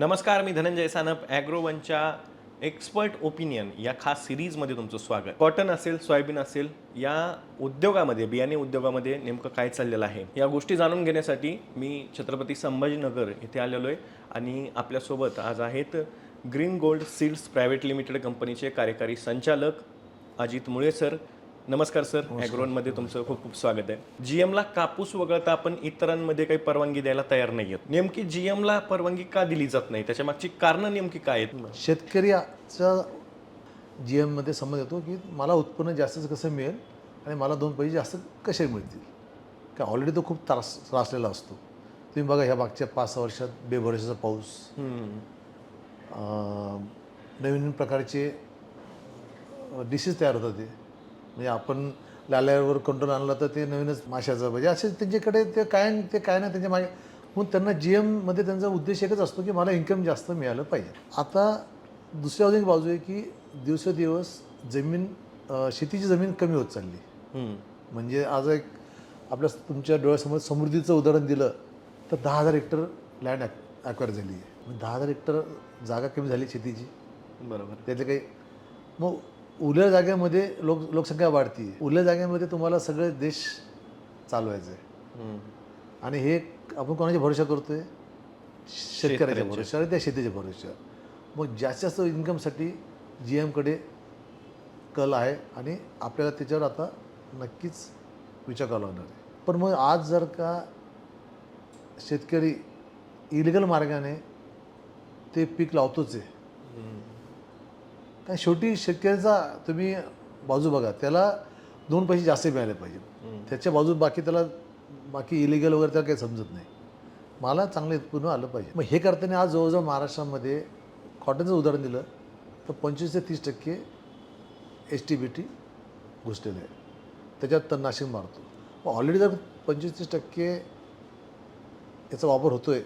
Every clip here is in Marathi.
नमस्कार, मी धनंजय सानप. ॲग्रोवनच्या एक्सपर्ट ओपिनियन या खास सिरीजमध्ये तुमचं स्वागत. कॉटन असेल, सोयाबीन असेल, या उद्योगामध्ये, बियाणे उद्योगामध्ये नेमकं काय चाललेलं आहे या गोष्टी जाणून घेण्यासाठी मी छत्रपती संभाजीनगर इथे आलेलो आहे. आणि आपल्यासोबत आज आहेत green gold seeds private limited कंपनीचे कार्यकारी संचालक अजित मुळे सर. नमस्कार सर, ॲग्रोवनमध्ये तुमचं खूप खूप स्वागत आहे. जीएमला कापूस वगळता आपण इतरांमध्ये काही परवानगी द्यायला तयार नाही आहेत. नेमकी जीएमला परवानगी का दिली जात नाही, त्याच्या मागची कारणं नेमकी काय आहेत? शेतकऱ्याचा जी एममध्ये समज येतो की मला उत्पन्न जास्त कसं मिळेल आणि मला 2 पैसे जास्त कसे मिळतील. का ऑलरेडी तो खूप त्रासलेला असतो. तुम्ही बघा ह्या मागच्या 5-6 वर्षात बेभरोशाचा पाऊस, नवीन प्रकारचे डिशेस तयार होतात. ते म्हणजे आपण लाल्यावर कंट्रोल आणलं तर ते नवीनच माशाचं म्हणजे असे त्यांच्याकडे ते काय ना त्यांच्या मागे. म्हणून त्यांना जी एममध्ये त्यांचा उद्देश एकच असतो की मला इन्कम जास्त मिळालं पाहिजे. आता दुसऱ्या बाजूने बाजू आहे की दिवसेंदिवस शेतीची जमीन कमी होत चालली. म्हणजे आज एक आपल्या तुमच्या डोळ्यासमोर समृद्धीचं उदाहरण दिलं तर 10,000 हेक्टर लँड ॲक्वायर झाली आहे. म्हणजे 10,000 हेक्टर जागा कमी झाली शेतीची. बरोबर. त्यातले काही मग उरलेल्या जागेमध्ये लोकसंख्या वाढती. उरलेल्या जागेमध्ये तुम्हाला सगळे देश चालवायचे आहे. आणि हे आपण कोणाच्या भरोशा करतोय? शेतकऱ्याच्या भरोशावर, त्या शेतीच्या भरोशावर. मग जास्तीत जास्त इन्कमसाठी जी एमकडे कल आहे आणि आपल्याला त्याच्यावर आता नक्कीच विचार करावा लागणार आहे. पण मग आज जर का शेतकरी इलिगल मार्गाने ते पीक लावतोच आहे. कारण शेवटी शेतकऱ्याचा तुम्ही बाजू बघा, त्याला 2 पैसे जास्त मिळाले पाहिजे. त्याच्या बाजू बाकी इलिगल वगैरे त्याला काही समजत नाही. मला चांगलं उत्पन्न आलं पाहिजे. मग हे करताना आज जवळजवळ महाराष्ट्रामध्ये कॉटनचं उदाहरण दिलं तर 25 ते 30% HTBT घुसलेलं आहे. त्याच्यात तणनाशक मारतो. मग ऑलरेडी जर 25-30% याचा वापर होतो आहे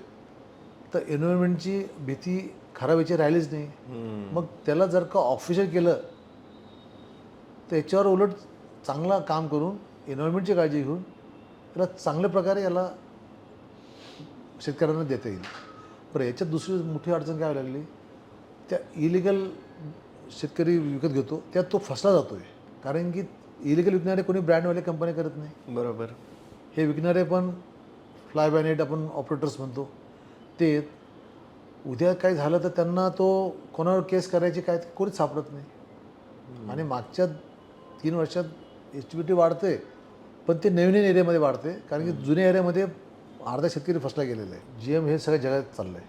तर एन्व्हायरमेंटची भीती खराब याची राहिलीच नाही. मग त्याला जर का ऑफिशियल केलं तर याच्यावर उलट चांगलं काम करून एन्व्हायरमेंटची काळजी घेऊन त्याला चांगल्या प्रकारे याला शेतकऱ्यांना देता येईल. बरं, याच्यात दुसरी मोठी अडचण काय लागली, त्या इलिगल शेतकरी विकत घेतो त्यात तो फसला जातो आहे. कारण की इलिगल विकणारे कोणी ब्रँडवाले कंपन्या करत नाही. बरोबर. हे विकणारे पण फ्लाय बाय नाईट आपण ऑपरेटर्स म्हणतो ते. उद्या काय झालं तर त्यांना तो कोणावर केस करायची काय कोणीच सापडत नाही. आणि मागच्या 3 वर्षात HTBT वाढते पण ते नवीन एरियामध्ये वाढते. कारण की जुन्या एरियामध्ये अर्धा शेतकरी फसला गेलेला आहे. जी एम हे सगळ्या जगात चाललं आहे.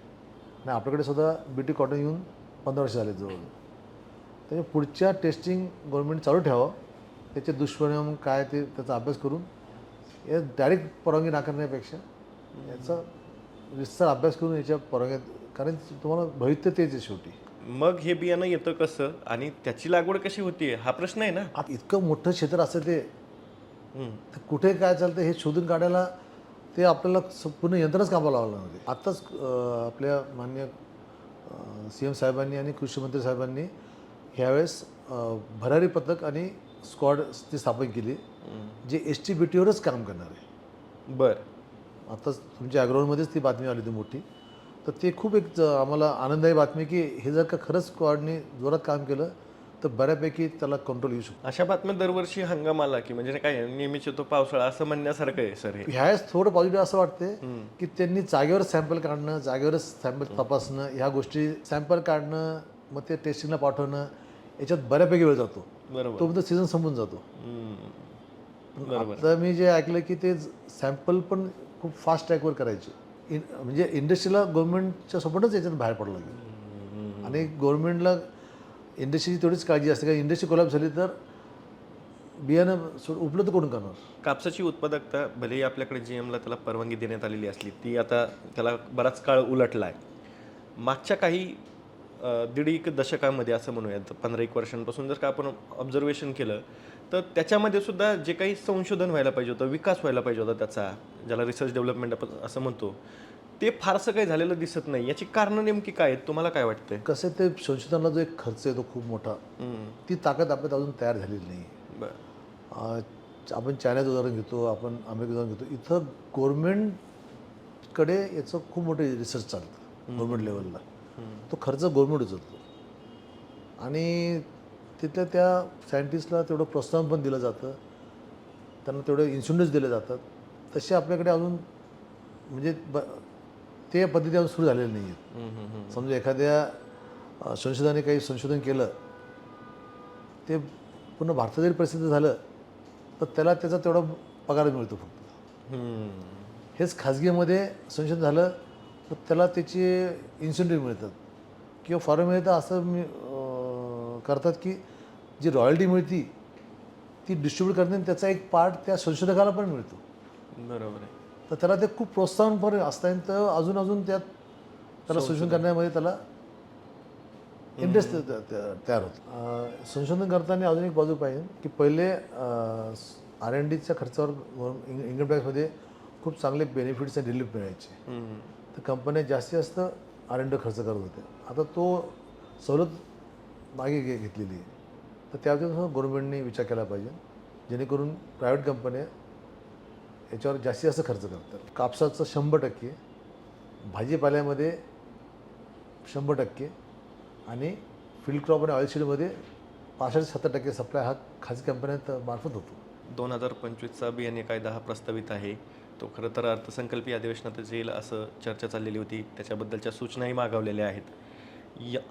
आणि आपल्याकडे सुद्धा BT कॉटन येऊन 15 वर्ष झाले जवळ. त्याच्या पुढच्या टेस्टिंग गव्हर्नमेंट चालू ठेवावं. त्याचे दुष्परिणाम काय ते त्याचा अभ्यास करून या डायरेक्ट परवानगी नाकारण्यापेक्षा याचा विस्तार अभ्यास करून याच्या परवानग्यात, कारण तुम्हाला भविष्य तेच आहे शेवटी. मग हे बियाणं येतं कसं आणि त्याची लागवड कशी होतीये हा प्रश्न आहे ना. आता इतकं मोठं क्षेत्र असतं ते कुठे काय चालतं हे शोधून काढायला ते आपल्याला पूर्ण यंत्रच कामाला लावलं नव्हते. आत्ताच आपल्या माननीय CM साहेबांनी आणि कृषी मंत्री साहेबांनी ह्यावेळेस भरारी पथक आणि स्क्वॉड ती स्थापन केली जे HTBTवरच काम करणार आहे. बरं. आत्ताच तुमच्या ॲग्रोवनमध्येच ती बातमी आली होती मोठी. तर ते खूप एक आम्हाला आनंदाची बातमी की हे जर का खरंच स्क्वॉडने जोरात काम केलं तर बऱ्यापैकी त्याला कंट्रोल येऊ शकतो. अशा बातम्या दरवर्षी हंगाम आला की म्हणजे काय नेहमीच येतो पावसाळा असं म्हणण्यासारखं आहे सर हे. ह्यावेळेस थोडं पॉझिटिव्ह असं वाटते की त्यांनी जागेवर सॅम्पल काढणं, जागेवरच सॅम्पल तपासणं, ह्या गोष्टी सॅम्पल काढणं मग ते टेस्टिंगला पाठवणं याच्यात बऱ्यापैकी वेळ जातो. बरोबर. तोपर्यंत सीझन संपून जातो. बरोबर. आता मी जे ऐकलं की ते सॅम्पल पण खूप फास्ट ट्रॅकवर करायचे. म्हणजे इंडस्ट्रीला गव्हर्नमेंटच्या सपोर्टच याच्यात बाहेर पडलं लागेल. आणि गव्हर्नमेंटला इंडस्ट्रीची तेवढीच काळजी असते. कारण इंडस्ट्री कोलॅप्स झाली तर बियाणं उपलब्ध करून करणार. कापसाची उत्पादकता भलेही आपल्याकडे GMला त्याला परवानगी देण्यात आलेली असली ती आता त्याला बराच काळ उलटला आहे. मागच्या काही 1.5 दशकामध्ये असं म्हणूयात 15-1 वर्षांपासून जर का आपण ऑब्झर्वेशन केलं तर त्याच्यामध्ये सुद्धा जे काही संशोधन व्हायला पाहिजे होतं, विकास व्हायला पाहिजे होता त्याचा, ज्याला रिसर्च डेव्हलपमेंट आपण असं म्हणतो, ते फारसं काही झालेलं दिसत नाही. याची कारणं नेमकी काय आहेत तुम्हाला काय वाटतंय? कसं ते संशोधनाला जो एक खर्च आहे तो खूप मोठा, ती ताकद आपल्यात अजून तयार झालेली नाही. बरं. आपण चायनाचं उदाहरण घेतो, आपण अमेरिकेचं उदाहरण घेतो. इथं गव्हर्नमेंटकडे याचं खूप मोठे रिसर्च चालतं गव्हर्नमेंट लेवलला. तो खर्च गव्हर्नमेंट उचलतो आणि तिथल्या त्या सायंटिस्टला तेवढं प्रोत्साहन पण दिलं जातं, त्यांना तेवढे इन्शुरन्स दिले जातात. तसे आपल्याकडे अजून म्हणजे ते पद्धती अजून सुरू झालेली नाही आहेत. समजा एखाद्या संशोधनाने काही संशोधन केलं, ते पूर्ण भारतात जरी प्रसिद्ध झालं तर त्याला त्याचा तेवढा पगार मिळतो फक्त. हेच खाजगीमध्ये संशोधन झालं तर त्याला त्याचे इन्सेंटिव्ह मिळतात किंवा फॉरेनमध्ये तर असं करतात की जी रॉयल्टी मिळती ती डिस्ट्रीब्यूट करते आणि त्याचा एक पार्ट त्या संशोधकाला पण मिळतो. बरोबर आहे. तर त्याला ते खूप प्रोत्साहन पण असतं, तर अजून अजून त्याला संशोधन करण्यामध्ये त्याला इंटरेस्ट तयार होतो. संशोधन करताना अजून एक बाजू पाहिजे की पहिले R&Dच्या खर्चावर इन्कम टॅक्समध्ये खूप चांगले बेनिफिट्स आणि रिलीफ मिळायचे. तर कंपन्या जास्तीत जास्त R&D खर्च करत होत्या. आता तो सवलत मागे घेतलेली आहे. तर त्यावेळेस गव्हर्नमेंटने विचार केला पाहिजे जेणेकरून प्रायव्हेट कंपन्या याच्यावर जास्तीत जास्त खर्च करतात. कापसाचं 100%, भाजीपाल्यामध्ये 100% आणि फील्ड क्रॉप आणि ऑइलसीडमध्ये 65-70% सप्लाय हा खाजगी कंपन्यांमार्फत होतो. 2025चा बियाणे कायदा हा प्रस्तावित आहे. तो खरं तर अर्थसंकल्पीय अधिवेशनातच येईल असं चर्चा चाललेली होती. त्याच्याबद्दलच्या सूचनाही मागवलेल्या आहेत.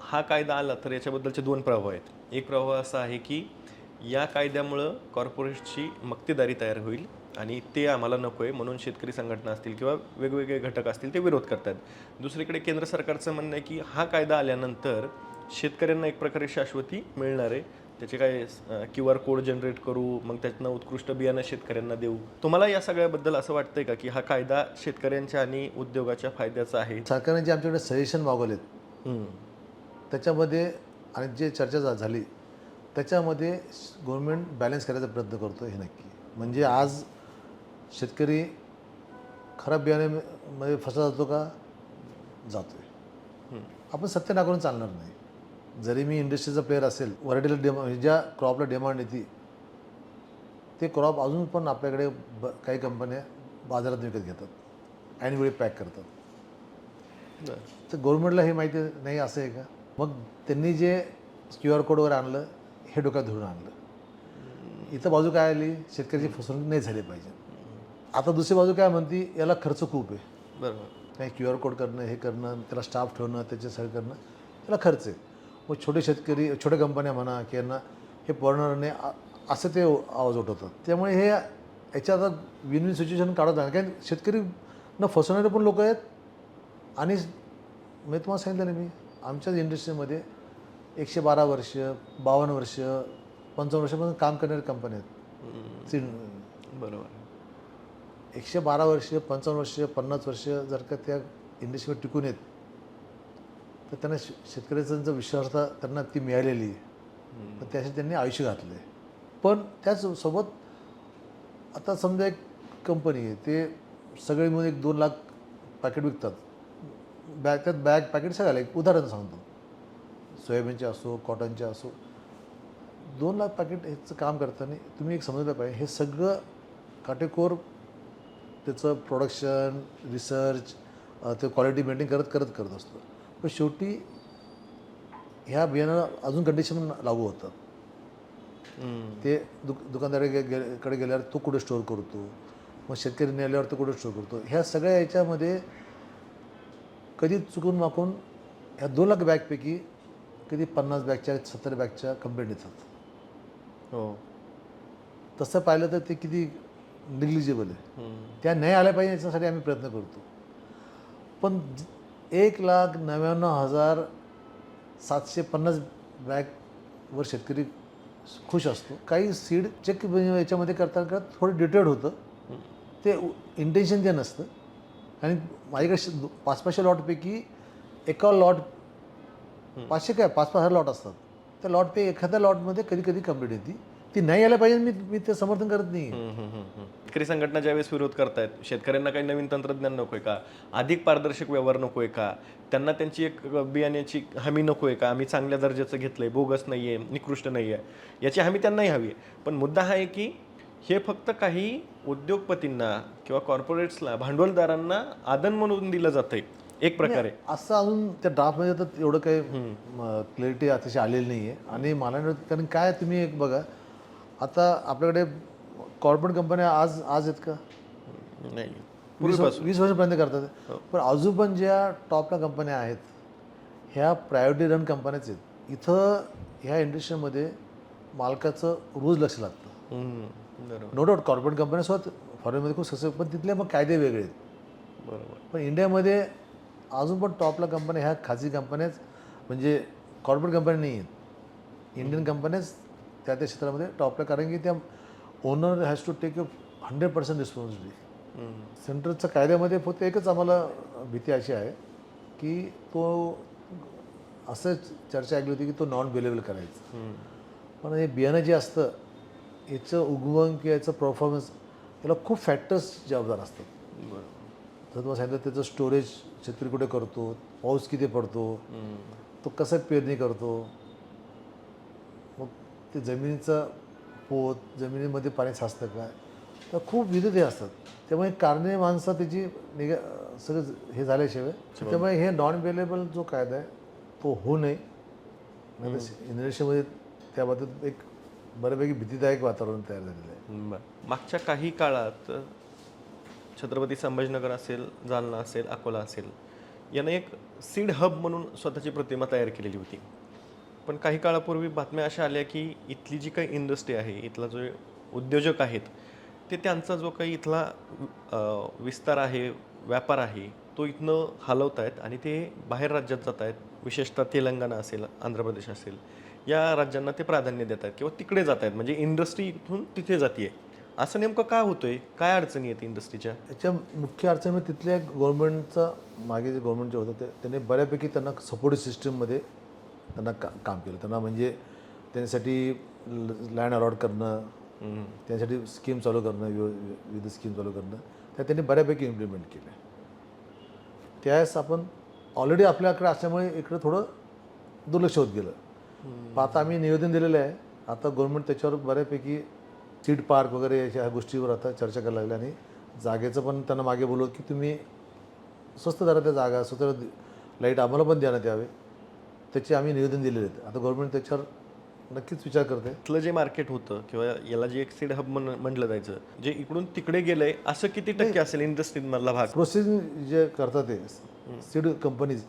हा कायदा आला तर याच्याबद्दलचे 2 प्रभाव आहेत. एक प्रभाव असा आहे की या कायद्यामुळं कॉर्पोरेट्सची मक्तेदारी तयार होईल आणि ते आम्हाला नको आहे म्हणून शेतकरी संघटना असतील किंवा वेगवेगळे घटक असतील ते विरोध करतात. दुसरीकडे केंद्र सरकारचं म्हणणं आहे की हा कायदा आल्यानंतर शेतकऱ्यांना एक प्रकारे शाश्वती मिळणार आहे. त्याचे काय QR कोड जनरेट करू, मग त्यातनं उत्कृष्ट बियाणं शेतकऱ्यांना देऊ. तुम्हाला या सगळ्याबद्दल असं वाटतंय का की हा कायदा शेतकऱ्यांच्या आणि उद्योगाच्या फायद्याचा आहे? सरकारने जे आमच्याकडे सजेशन मागवलेत त्याच्यामध्ये आणि जे चर्चा झाली त्याच्यामध्ये गव्हर्नमेंट बॅलन्स करायचा प्रयत्न करतो हे नक्की. म्हणजे आज शेतकरी खराब बियाण्यामध्ये फसला जातो का? जातोय. आपण सत्य नाकारून चालणार नाही. जरी मी इंडस्ट्रीचा प्लेअर असेल, व्हरायटीला ज्या क्रॉपला डिमांड येते ते क्रॉप अजून पण आपल्याकडे काही कंपन्या बाजारात विकत घेतात, ऐनवेळी पॅक करतात. तर गव्हर्नमेंटला हे माहिती नाही असं आहे का? मग त्यांनी जे QR कोड वगैरे आणलं हे डोक्यात धरून आणलं. इथं बाजू काय आली? शेतकऱ्याची फसवणूक नाही झाली पाहिजे. आता दुसरी बाजू काय म्हणती? याला खर्च खूप आहे. बरोबर. काही QR कोड करणं, हे करणं, त्याला स्टाफ ठेवणं, त्याचे सगळं करणं, त्याला खर्च आहे. मग छोटे शेतकरी, छोट्या कंपन्या म्हणा की यांना हे परवडणार नाही असं ते आवाज उठवतात. त्यामुळे हे याच्या आता विन विन सिच्युएशन काढत आहे. कारण शेतकरी न फसवणारे पण लोक आहेत आणि मी तुम्हाला सांगितलं ना, मी आमच्याच इंडस्ट्रीमध्ये 112 वर्ष, 52 वर्ष, 55 वर्षापासून काम करणाऱ्या कंपन्या आहेत. बरोबर. 112 वर्ष, 55 वर्ष, 50 वर्ष जर का त्या इंडस्ट्रीवर टिकून येत तर त्यांना शेतकऱ्याचा विश्वासता त्यांना ती मिळालेली आहे. तर त्यासाठी त्यांनी आयुष्य घातलं आहे. पण त्याचसोबत आता समजा एक कंपनी आहे, ते सगळे मिळून 1-2 लाख पॅकेट विकतात. त्यात पॅकेट सगळ्याला एक उदाहरण सांगतो, सोयाबीनचे असो, कॉटनचे असो, 2 लाख पॅकेट ह्याचं काम करताना तुम्ही एक समजलं पाहिजे, हे सगळं काटेकोर त्याचं प्रोडक्शन, रिसर्च, ते क्वालिटी मेंटेन करत असतो. पण शेवटी ह्या बियाणाला अजून कंडिशन लागू होतात. ते दुकानदाराकडे गेल्यावर तो कुठे स्टोअर करतो, मग शेतकरी नेल्यावर तो कुठे स्टोअर करतो. ह्या सगळ्या याच्यामध्ये कधी चुकून माकून ह्या 2 लाख बॅगपैकी कधी 50 बॅगच्या 70 बॅगच्या कंप्लेंट येतात. हो. तसं पाहिलं तर ते किती निग्लिजिबल आहे. त्या नाही आल्या पाहिजे याच्यासाठी आम्ही प्रयत्न करतो. पण 1,99,750 बॅगवर शेतकरी खुश असतो. काही सीड चेक याच्यामध्ये करता थोडं डिटेड होतं, ते इंटेन्शन ते नसतं. आणि माझ्याकडे 500-500 लॉटपैकी एका लॉट 5,000 लॉट असतात. त्या लॉटपैकी एखाद्या लॉटमध्ये कधी कधी कंप्लीट येते. ती नाही यायला पाहिजे, मी ते समर्थन करत नाही. शेतकरी संघटना ज्यावेळेस विरोध करतायत, शेतकऱ्यांना काही नवीन तंत्रज्ञान नको आहे का? अधिक पारदर्शक व्यवहार नको आहे का? त्यांना त्यांची एक बियाण्याची हमी नको आहे का? आम्ही चांगल्या दर्जाचं घेतलंय, बोगस नाही आहे, निकृष्ट नाही आहे, याची हमी त्यांनाही हवी आहे. पण मुद्दा हा आहे की हे फक्त काही उद्योगपतींना किंवा कॉर्पोरेट्सला, भांडवलदारांना आदन म्हणून दिलं जातंय. एक प्रकारे. असं अजून त्या ड्राफ्टमध्ये तर एवढं काही क्लॅरिटी अतिशय आलेली नाही आहे. आणि मला नाही वाटत, कारण काय तुम्ही एक बघा, आता आपल्याकडे कॉर्पोरेट कंपन्या आज आज आहेत का? नाही 20 पूर्वीपासून. 20 वर्षापर्यंत करतात. पण अजून पण ज्या टॉपला कंपन्या आहेत ह्या प्रायव्हेटली रन कंपन्याच आहेत. इथं ह्या इंडस्ट्रीमध्ये मालकाचं रोज लक्ष लागतं. बरोबर नो डाऊट कॉर्पोरेट कंपन्या स्वतः फॉरेनमध्ये खूप सक्सेस, पण तिथले मग कायदे वेगळे आहेत. बरोबर. पण इंडियामध्ये अजून पण टॉपला कंपन्या ह्या खाजगी कंपन्याच, म्हणजे कॉर्पोरेट कंपन्या नाही आहेत. इंडियन कंपन्याच त्या त्या क्षेत्रामध्ये टॉपला, कारण की त्या owner has to take 100% responsibility. सेंट्रलच्या कायद्यामध्ये फक्त एकच आम्हाला भीती अशी आहे की तो असं चर्चा ऐकली होती की तो नॉन बेलेबल करायचा. पण हे बियाणं जे असतं याचं उगवण किंवा याचं परफॉर्मन्स याला खूप फॅक्टर्स जबाबदार असतात. बरोबर. जर तुम्हाला सांगितलं त्याचं स्टोरेज शेतकरी कुठे करतो, पाऊस किती पडतो, तो कसं पेरणी करतो, मग ते जमिनीचा पोत, जमिनीमध्ये पाणी साचतं काय, तर खूप विविध हे असतात. त्यामुळे कारणे माणसं त्याची सगळं हे झाल्याशिवाय, त्यामुळे हे नॉन बेलेबल जो कायदा आहे तो होऊ नये. इंडोनेशियामध्ये त्याबाबतीत एक बऱ्यापैकी भीतीदायक वातावरण तयार झालेलं आहे. बरं. मागच्या काही काळात छत्रपती संभाजीनगर असेल, जालना असेल, अकोला असेल, यानं एक सीड हब म्हणून स्वतःची प्रतिमा तयार केलेली होती. पण काही काळापूर्वी बातम्या अशा आल्या की इथली जी काही इंडस्ट्री आहे, इथला जो उद्योजक आहेत, ते त्यांचा जो काही इथला विस्तार आहे, व्यापार आहे, तो इथनं हलवत आहेत आणि ते बाहेर राज्यात जात आहेत. विशेषतः तेलंगणा असेल, आंध्र प्रदेश असेल, या राज्यांना ते प्राधान्य देत आहेत किंवा तिकडे जात आहेत. म्हणजे इंडस्ट्री इथून तिथे जाते. असं नेमकं काय होतंय? काय अडचणी आहेत इंडस्ट्रीच्या? याच्या मुख्य अडचण म्हणजे तिथल्या गव्हर्नमेंटचा, मागे जे गव्हर्नमेंट जे होतं त्यांनी बऱ्यापैकी त्यांना सपोर्टिव्ह सिस्टीममध्ये त्यांना काम केलं. त्यांना म्हणजे त्यांच्यासाठी लँड अलॉट करणं, त्यासाठी स्कीम चालू करणं, विविध स्कीम चालू करणं, त्या त्यांनी बऱ्यापैकी इम्प्लिमेंट केलं. त्यावेळेस आपण ऑलरेडी आपल्याकडे असल्यामुळे इकडे थोडं दुर्लक्ष होत गेलं. पण आता आम्ही निवेदन दिलेलं आहे. आता गव्हर्नमेंट त्याच्यावर बऱ्यापैकी सीड पार्क वगैरे ह्या गोष्टीवर आता चर्चा करायला लागली. आणि जागेचं पण त्यांना मागे बोलवलं की तुम्ही स्वस्त दरात जागा, स्वतः लाईट आम्हाला पण देण्यात यावे, त्याचे आम्ही निवेदन दिलेले आहेत. आता गव्हर्नमेंट त्याच्यावर नक्कीच विचार करते. इथलं जे मार्केट होतं किंवा याला जे एक सीड हब म्हटलं जायचं, जे इकडून तिकडे गेलंय, असं किती टक्के असेल इंडस्ट्रीमधला भाग? प्रोसेसिंग जे करतात ते सीड कंपनीज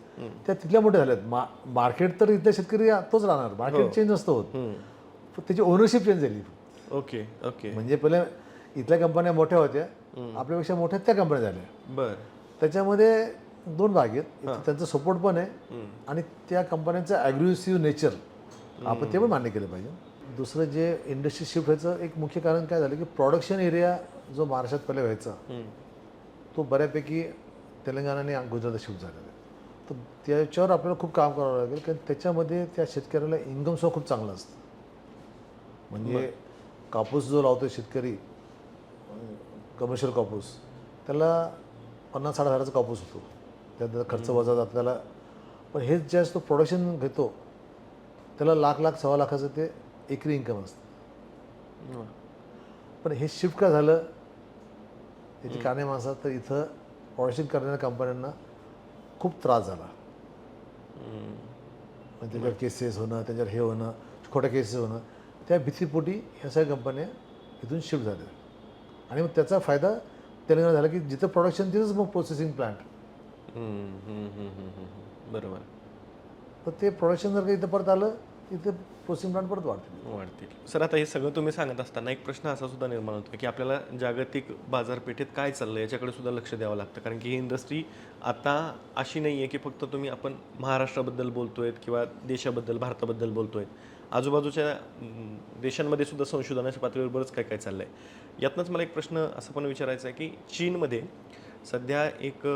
त्या तिथल्या मोठ्या झाल्यात. मार्केट तर इथल्या शेतकरी तोच राहणार, मार्केट चेंज नसतं होत, पण त्याची ओनरशिप चेंज झाली. Okay okay. म्हणजे पहिले इथल्या कंपन्या मोठ्या होत्या, आपल्यापेक्षा मोठ्या त्या कंपन्या झाल्या. बरं. त्याच्यामध्ये दोन भाग आहेत. त्यांचा सपोर्ट पण आहे आणि त्या कंपन्यांचं ॲग्रेसिव्ह नेचर आपण ते पण मान्य केलं पाहिजे. दुसरं जे इंडस्ट्री शिफ्ट व्हायचं एक मुख्य कारण काय झालं की प्रोडक्शन एरिया जो महाराष्ट्रात पहिले व्हायचा तो बऱ्यापैकी तेलंगणा आणि गुजरात शिफ्ट झालेला आहे. तर त्याच्यावर आपल्याला खूप काम करावं लागेल, कारण त्याच्यामध्ये त्या शेतकऱ्याला इन्कमसुद्धा खूप चांगलं असतं. म्हणजे कापूस जो लावतो शेतकरी, कमर्शियल कापूस, त्याला 50-60 हजाराचा कापूस होतो, त्याचा खर्च वजा जातो त्याला. पण हेच ज्यावेळेस तो प्रोडक्शन घेतो त्याला लाख 1.25 लाखाचं ते एकरी इन्कम असतं. पण हे शिफ्ट का झालं याची कारणे माणसं, तर इथं प्रोडक्शन करणाऱ्या कंपन्यांना खूप त्रास झाला. म्हणजे त्याच्यावर केसेस होणं, त्याच्यावर हे होणं, खोट्या केसेस होणं, त्या भीतीपोटी ह्या सगळ्या कंपन्या इथून शिफ्ट झाल्या. आणि मग त्याचा फायदा तेलंगणा झाला की जिथं प्रोडक्शन तिथंच मग प्रोसेसिंग प्लांट. बरोबर. तर ते प्रोडक्शन जर का इथं परत आलं, इथं प्रोसेसिंग प्लांट परत वाढतील. सर, आता हे सगळं तुम्ही सांगत असताना एक प्रश्न असा सुद्धा निर्माण होतो की आपल्याला जागतिक बाजारपेठेत काय चाललं याच्याकडे सुद्धा लक्ष द्यावं लागतं. कारण की ही इंडस्ट्री आता अशी नाही आहे की फक्त तुम्ही आपण महाराष्ट्राबद्दल बोलतोय किंवा देशाबद्दल, भारताबद्दल बोलतोय. आजूबाजूच्या देशांमध्ये सुद्धा संशोधनाच्या पातळीवर बरंच काय काय चाललं आहे. यातनंच मला एक प्रश्न असं पण विचारायचा आहे की चीनमध्ये सध्या एक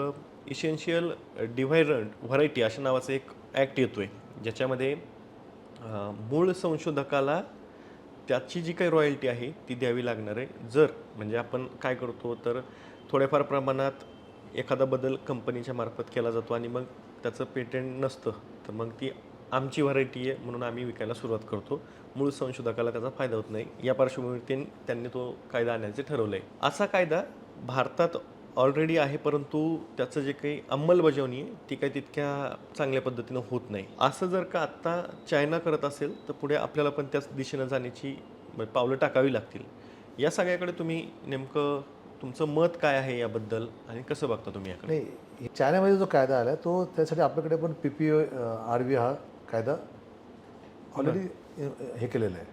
इसेन्शियल डिव्हायरंट व्हरायटी अशा नावाचं एक ॲक्ट येतो आहे, ज्याच्यामध्ये मूळ संशोधकाला त्याची जी काही रॉयल्टी आहे ती द्यावी लागणार आहे. जर म्हणजे आपण काय करतो तर थोड्याफार प्रमाणात एखादा बदल कंपनीच्या मार्फत केला जातो आणि मग त्याचं पेटंट नसतं, तर मग ती आमची व्हरायटी आहे म्हणून आम्ही विकायला सुरुवात करतो. मूळ संशोधकाला त्याचा फायदा होत नाही. या पार्श्वभूमीवर त्यांनी तो कायदा आणण्याचे ठरवलं आहे. असा कायदा भारतात ऑलरेडी आहे, परंतु त्याचं जे काही अंमलबजावणी आहे ती काही तितक्या चांगल्या पद्धतीनं होत नाही. असं जर का आत्ता चायना करत असेल तर पुढे आपल्याला पण त्याच दिशेनं जाण्याची पावलं टाकावी लागतील. या सगळ्याकडे तुम्ही नेमकं तुमचं मत काय आहे याबद्दल आणि कसं बघता तुम्ही याकडे? नाही, चायनामध्ये जो कायदा आला तो त्यासाठी आपल्याकडे पण PPO RV हा कायदा ऑलरेडी हे केलेलं आहे,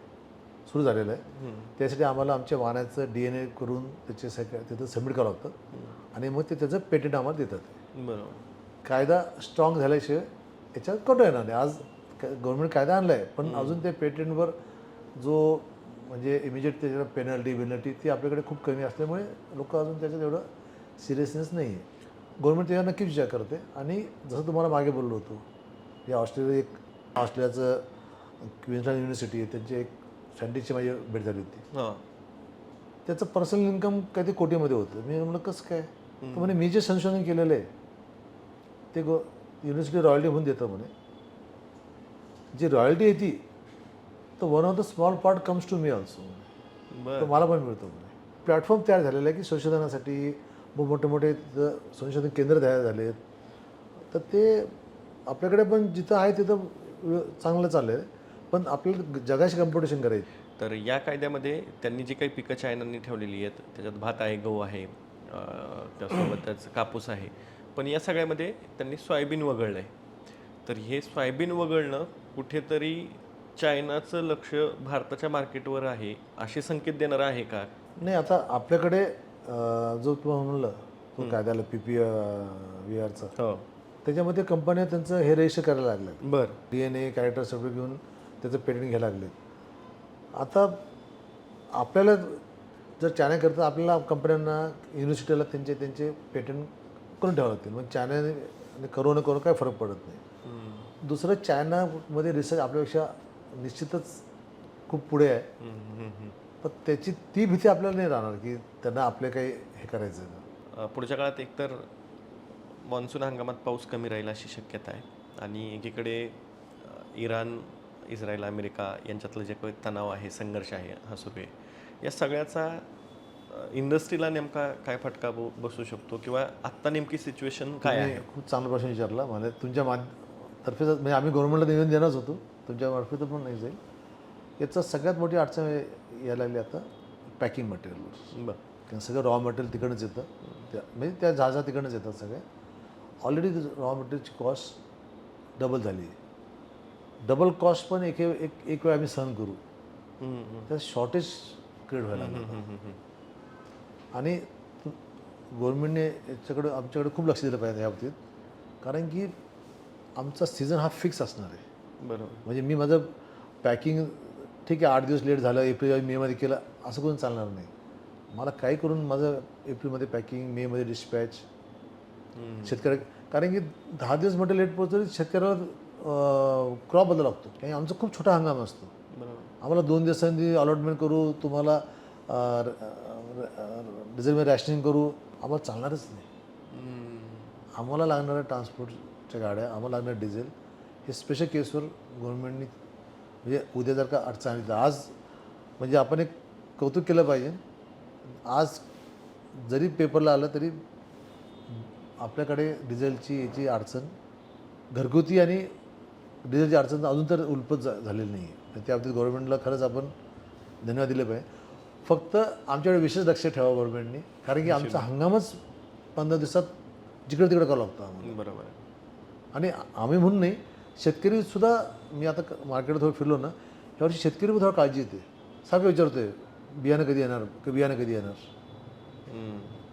सुरू झालेलं आहे. त्यासाठी आम्हाला आमच्या वाहनाचं DNA करून त्याचे तिथं सबमिट करावं लागतं आणि मग ते त्याचं पेटेंट आम्हाला देतात. बरोबर. कायदा स्ट्रॉंग झाल्याशिवाय याच्यात कटू येणार नाही. आज गव्हर्नमेंट कायदा आणला आहे, पण अजून ते पेटेंटवर जो म्हणजे इमिजिएट त्याच्यावर पेनल्टी ती आपल्याकडे खूप कमी असल्यामुळे लोक अजून त्याच्यात एवढं सिरियसनेस नाही आहे. गव्हर्नमेंट त्याच्यावर नक्कीच विचार करते. आणि जसं तुम्हाला मागे बोललो होतो, या ऑस्ट्रेलियाचं क्वीन्सलँड युनिव्हर्सिटी आहे, त्यांची एक सायंटिस्टची माझी भेट झाली होती. हां. त्याचं पर्सनल इन्कम काही कोटीमध्ये होतं. मी म्हणलं कसं काय? तर म्हणे मी जे संशोधन केलेलं आहे ते युनिव्हर्सिटी रॉयल्टी म्हणून देतं म्हणे. जी रॉयल्टी येते तर one of the small part comes to me also. तर मला पण मिळतो म्हणे. प्लॅटफॉर्म तयार झालेला आहे की संशोधनासाठी मोठे मोठे संशोधन केंद्र तयार झाले आहेत. तर ते आपल्याकडे पण जिथं आहे तिथं चांगलं चाललं आहे, पण आपल्याला जगाशी कॉम्पिटिशन करायची. तर या कायद्यामध्ये त्यांनी जी काही पिकं चायनांनी ठेवलेली आहेत त्याच्यात भात आहे, गहू आहे, त्यासोबतच कापूस आहे, पण या सगळ्यामध्ये त्यांनी सोयाबीन वगळलं आहे. तर हे सोयाबीन वगळणं कुठेतरी चायनाचं लक्ष भारताच्या मार्केटवर आहे असे संकेत देणारं आहे का? नाही, आता आपल्याकडे जो तुम्हाला म्हणलं तो कायद्याला PPVRचा, हो. त्याच्यामध्ये कंपन्या त्यांचं हे रजिस्टर करायला लागले. बरं. DNA कॅरेक्टर सर्टिफिकेट घेऊन त्याचं पेटेंट घ्यायला लागले. आता आपल्याला जर चायना करता आपल्याला कंपन्यांना युनिव्हर्सिटीला त्यांचे पेटेंट करून ठेवावं लागतील. मग चायनाने करू काय फरक पडत नाही. दुसरं, चायनामध्ये रिसर्च आपल्यापेक्षा निश्चितच खूप पुढे आहे. पण त्याची ती भीती आपल्याला नाही राहणार की त्यांना आपले काही हे करायचं आहे. पुढच्या काळात एकतर मान्सून हंगामात पाऊस कमी राहील अशी शक्यता आहे आणि एकीकडे इराण, इस्रायल, अमेरिका यांच्यातलं जे काही तणाव आहे, संघर्ष आहे, हा सुरू आहे. या सगळ्याचा इंडस्ट्रीला नेमका काय फटका बसू शकतो किंवा आत्ता नेमकी सिच्युएशन काय आहे? खूप चांगला प्रश्न विचारला. मला तुमच्या तर्फे म्हणजे आम्ही गव्हर्नमेंटला निवेदन देणारच होतो, तुमच्या मार्फत पण नाही जाईल. याचा सगळ्यात मोठी अडचण यायला लागली आता पॅकिंग मटेरियलवर. बरं. कारण सगळं रॉ मटेरियल तिकडनंच येतं, म्हणजे त्या जहाजा तिकडनंच येतात सगळे. ऑलरेडी रॉ मटेरियलची कॉस्ट डबल झाली आहे. डबल कॉस्ट पण एक वेळ आम्ही सहन करू, तर शॉर्टेज क्रिएट व्हायला लागलं. आणि गव्हर्नमेंटने याच्याकडं आमच्याकडे खूप लक्ष दिलं पाहिजे या बाबतीत. कारण की आमचा सीझन हा फिक्स असणार आहे. बरोबर. म्हणजे मी माझं पॅकिंग ठीक आहे 8 दिवस लेट झालं, एप्रिल मेमध्ये केलं असं करून चालणार नाही. मला काही करून माझं एप्रिलमध्ये पॅकिंग, मेमध्ये डिस्पॅच शेतकऱ्या, कारण की 10 दिवस म्हटलं लेट पोहोचलं शेतकऱ्याला क्रॉप बदलावा लागतो. कारण आमचा खूप छोटा हंगाम असतो. बरोबर. आम्हाला 2 दिवसांनी अलॉटमेंट करू, तुम्हाला डिझेलमध्ये रॅशनिंग करू, आम्हाला चालणारच नाही. आम्हाला लागणाऱ्या ट्रान्सपोर्टच्या गाड्या, आम्हाला लागणारं डिझेल, हे स्पेशल केसवर गव्हर्नमेंटनी म्हणजे उद्या जर का अडचण आली तर आज म्हणजे आपण एक कौतुक केलं पाहिजे. आज जरी पेपरला आलं तरी आपल्याकडे डिझेलची याची अडचण घरगुती आणि डिझेलची अडचण अजून तर उल्पत झालेली नाही आहे. त्या बाबतीत गव्हर्नमेंटला खरंच आपण धन्यवाद दिले पाहिजे. फक्त आमच्याकडे विशेष लक्ष ठेवा गव्हर्नमेंटने, कारण की आमचा हंगामच 15 दिवसात जिकडे तिकडे करावं लागतं आम्हाला. बरोबर आहे. आणि आम्ही म्हणून नाही, शेतकरीसुद्धा, मी आता मार्केटवर थोडं फिरलो ना, यावर्षी शेतकरी थोडा काळजी येते. सारखं विचारतोय बियाणं कधी येणार.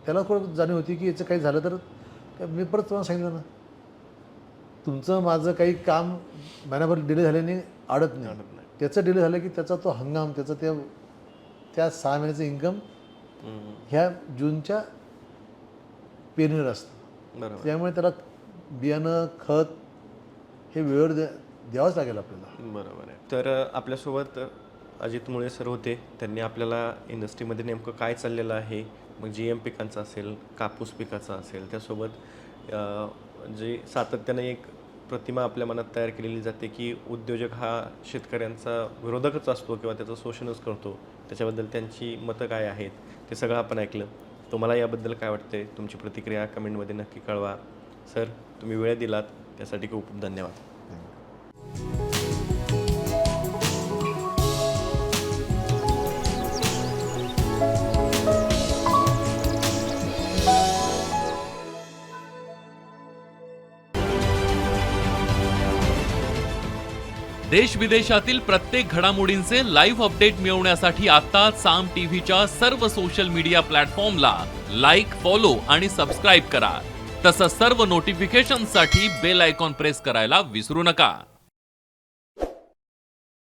त्याला थोडं जाणीव होती की याचं काही झालं तर मी परत तुम्हाला सांगितलं ना, तुमचं माझं काही काम महिनाभर डिले झाल्याने अडत नाही. त्याचं डिले झालं की त्याचा तो हंगाम, त्याचं त्या 6 महिन्याचं इन्कम ह्या जूनच्या पेरणीवर असतं. बरोबर. त्यामुळे त्याला बियाणं, खत हे वेळेवर द्यावंच लागेल आपल्याला. बरोबर आहे. तर आपल्यासोबत अजित मुळे सर होते. त्यांनी आपल्याला इंडस्ट्रीमध्ये नेमकं काय चाललेलं आहे, मग GM पिकांचं असेल, कापूस पिकाचं असेल, त्यासोबत जे सातत्यानं एक प्रतिमा आपल्या मनात तयार केलेली जाते की उद्योजक हा शेतकऱ्यांचा विरोधकच असतो किंवा त्याचं शोषणच करतो, त्याच्याबद्दल त्यांची मतं काय आहेत ते सगळं आपण ऐकलं. तुम्हाला याबद्दल काय वाटतंय, तुमची प्रतिक्रिया कमेंटमध्ये नक्की कळवा. सर, तुम्ही वेळ दिलात त्यासाठी खूप खूप धन्यवाद. देश विदेशातील प्रत्येक घडामोडींचे लाईव्ह अपडेट मिळवण्यासाठी आता साम टीव्हीच्या सर्व सोशल मीडिया प्लॅटफॉर्मला लाईक, फॉलो आणि सबस्क्राईब करा. तसंच सर्व नोटिफिकेशनसाठी बेल आयकॉन प्रेस करायला विसरू नका.